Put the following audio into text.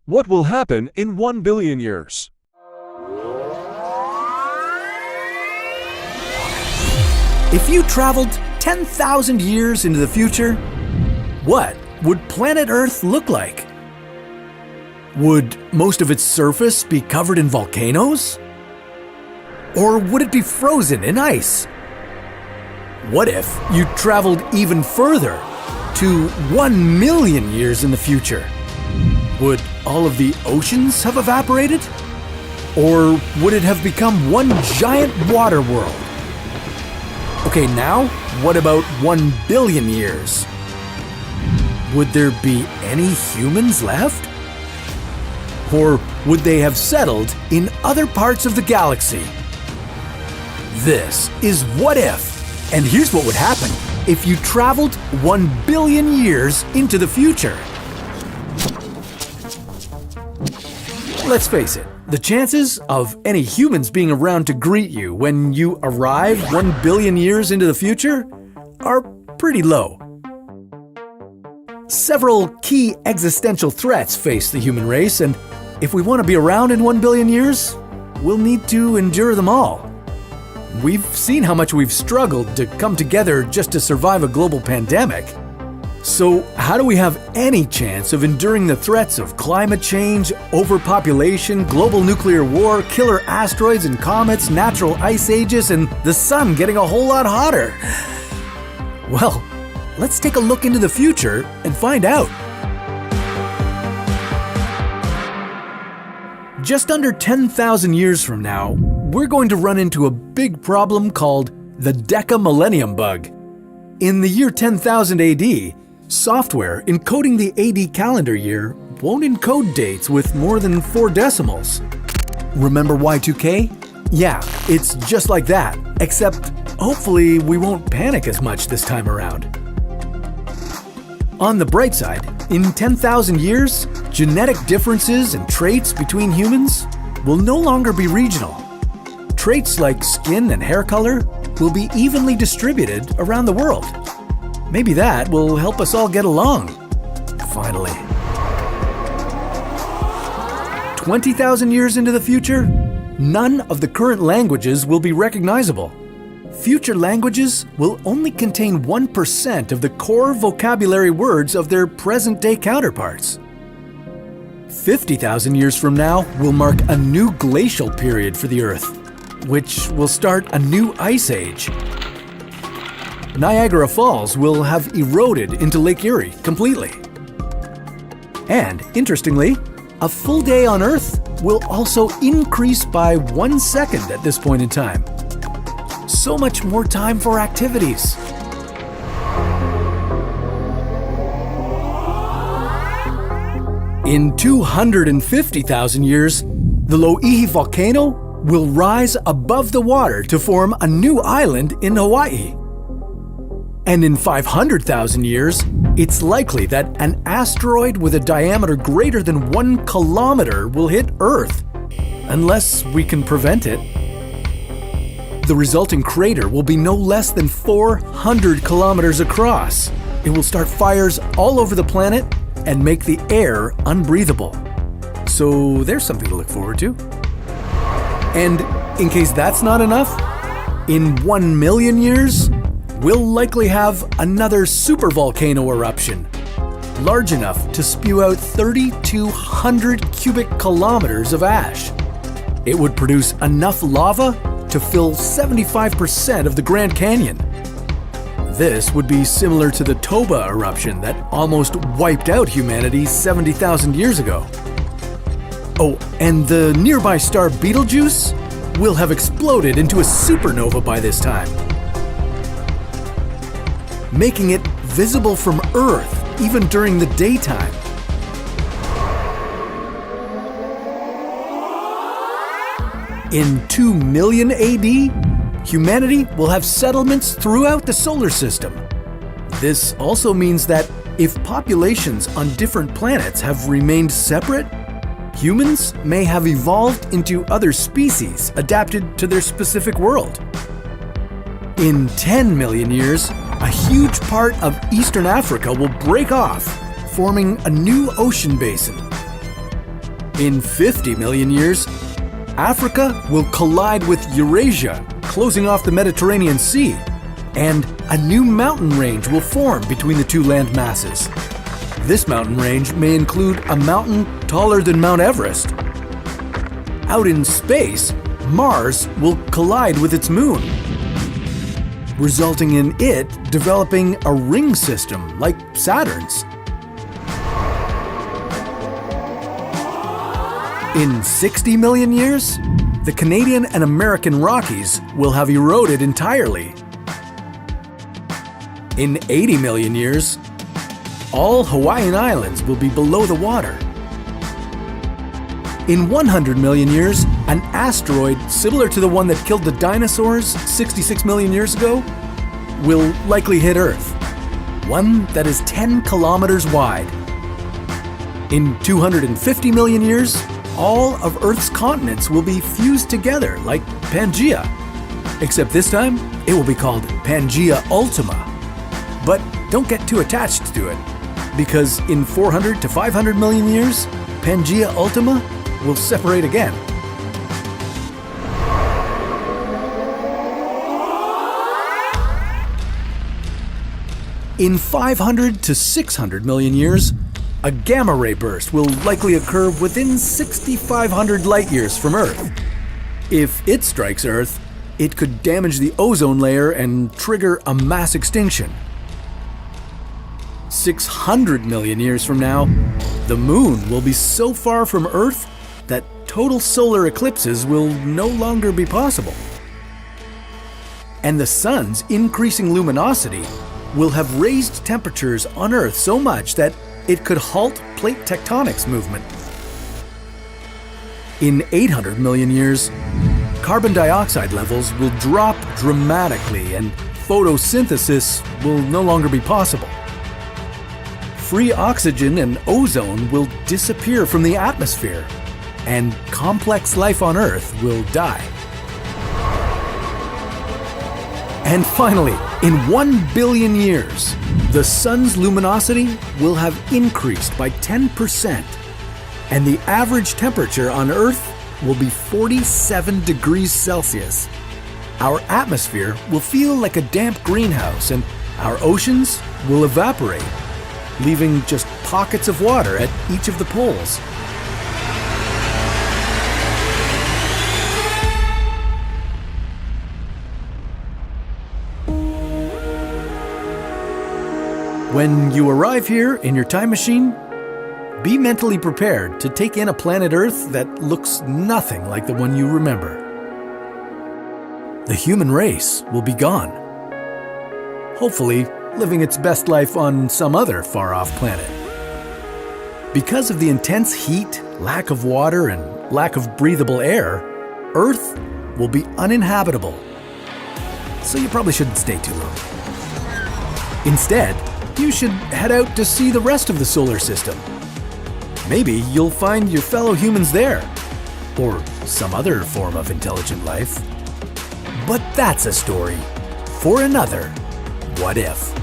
What will happen in 1 billion years? If you traveled 10,000 years into the future, what would planet Earth look like? Would most of its surface be covered in volcanoes? Or would it be frozen in ice? What if you traveled even further, to 1 million years in the future? Would all of the oceans have evaporated? Or would it have become one giant water world? Okay, now what about 1 billion years? Would there be any humans left? Or would they have settled in other parts of the galaxy? This is What If, and here's what would happen if you traveled 1 billion years into the future. Let's face it, the chances of any humans being around to greet you when you arrive 1 billion years into the future are pretty low. Several key existential threats face the human race, and if we want to be around in 1 billion years, we'll need to endure them all. We've seen how much we've struggled to come together just to survive a global pandemic. So how do we have any chance of enduring the threats of climate change, overpopulation, global nuclear war, killer asteroids and comets, natural ice ages, and the sun getting a whole lot hotter? Well, let's take a look into the future and find out. Just under 10,000 years from now, we're going to run into a big problem called the Deca Millennium Bug. In the year 10,000 AD, software encoding the AD calendar year won't encode dates with more than 4 decimals. Remember Y2K? Yeah, it's just like that, except hopefully we won't panic as much this time around. On the bright side, in 10,000 years, genetic differences and traits between humans will no longer be regional. Traits like skin and hair color will be evenly distributed around the world. Maybe that will help us all get along. Finally. 20,000 years into the future, none of the current languages will be recognizable. Future languages will only contain 1% of the core vocabulary words of their present-day counterparts. 50,000 years from now will mark a new glacial period for the Earth, which will start a new ice age. Niagara Falls will have eroded into Lake Erie completely. And, interestingly, a full day on Earth will also increase by 1 second at this point in time. So much more time for activities. In 250,000 years, the Loihi volcano will rise above the water to form a new island in Hawaii. And in 500,000 years, it's likely that an asteroid with a diameter greater than 1 kilometer will hit Earth, unless we can prevent it. The resulting crater will be no less than 400 kilometers across. It will start fires all over the planet and make the air unbreathable. So there's something to look forward to. And in case that's not enough, in 1 million years, we'll likely have another supervolcano eruption, large enough to spew out 3,200 cubic kilometers of ash. It would produce enough lava to fill 75% of the Grand Canyon. This would be similar to the Toba eruption that almost wiped out humanity 70,000 years ago. Oh, and the nearby star Betelgeuse will have exploded into a supernova by this time, making it visible from Earth even during the daytime. In 2 million AD, humanity will have settlements throughout the solar system. This also means that if populations on different planets have remained separate, humans may have evolved into other species adapted to their specific world. In 10 million years, a huge part of Eastern Africa will break off, forming a new ocean basin. In 50 million years, Africa will collide with Eurasia, closing off the Mediterranean Sea, and a new mountain range will form between the two land masses. This mountain range may include a mountain taller than Mount Everest. Out in space, Mars will collide with its moon, resulting in it developing a ring system like Saturn's. In 60 million years, the Canadian and American Rockies will have eroded entirely. In 80 million years, all Hawaiian Islands will be below the water. In 100 million years, an asteroid similar to the one that killed the dinosaurs 66 million years ago will likely hit Earth, one that is 10 kilometers wide. In 250 million years, all of Earth's continents will be fused together like Pangaea, except this time it will be called Pangaea Ultima. But don't get too attached to it, because in 400 to 500 million years, Pangaea Ultima will separate again. In 500 to 600 million years, a gamma ray burst will likely occur within 6,500 light years from Earth. If it strikes Earth, it could damage the ozone layer and trigger a mass extinction. 600 million years from now, the moon will be so far from Earth that total solar eclipses will no longer be possible. And the sun's increasing luminosity will have raised temperatures on Earth so much that it could halt plate tectonics movement. In 800 million years, carbon dioxide levels will drop dramatically and photosynthesis will no longer be possible. Free oxygen and ozone will disappear from the atmosphere, and complex life on Earth will die. And finally, in 1 billion years, the sun's luminosity will have increased by 10%, and the average temperature on Earth will be 47 degrees Celsius. Our atmosphere will feel like a damp greenhouse, and our oceans will evaporate, leaving just pockets of water at each of the poles. When you arrive here in your time machine, be mentally prepared to take in a planet Earth that looks nothing like the one you remember. The human race will be gone, hopefully living its best life on some other far-off planet. Because of the intense heat, lack of water, and lack of breathable air, Earth will be uninhabitable. So you probably shouldn't stay too long. Instead, you should head out to see the rest of the solar system. Maybe you'll find your fellow humans there, or some other form of intelligent life. But that's a story for another What If.